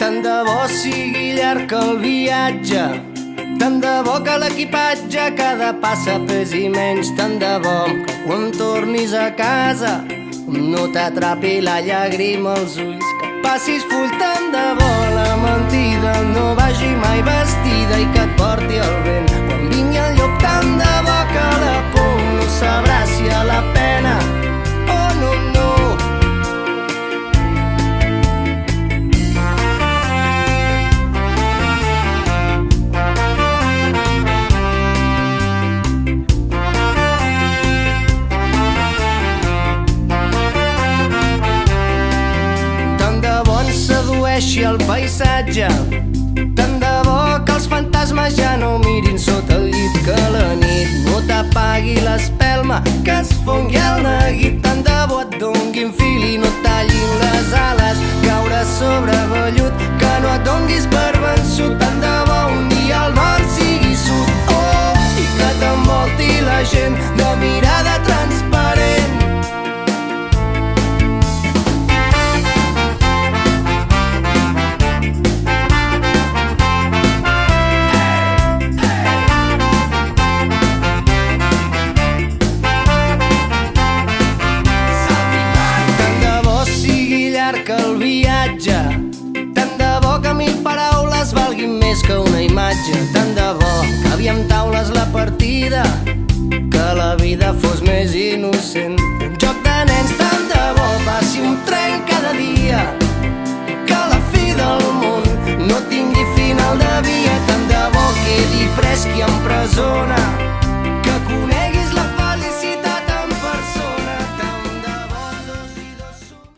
Tant de bo sigui llarg el viatge, tant de bo que l'equipatge cada passa pesi menys, tant de bo que quan tornis a casa no t'atrapi la llàgrima als ulls, que passis full. Tant de bo la mentida no vagi mai vestida i que et porti el vent quan vingui el llop. Tant de bo que la por no sabrà si a la pena o no, no. Sedueixi el paisatge, tant de bo que els fantasmes ja no mirin sota el llit, que la nit no t'apagui l'espelma, que es fongui el neguit. Tant de bo et donguin fil i no et tallin les ales, caure sobre vellut, que no et donguis per vençut. Tant de bo un dia el mar sigui sud, oh, i que t'envolti la gent de mirada transparent. Que el viatge, tant de bo que 1000 paraules valguin més que una imatge. Tant de bo que aviam taules la partida, que la vida fos més innocent, un joc de nens. Tant de bo passi un tren cada dia i que la fi del món no tingui final de via. Tant de bo quedi pres qui empresona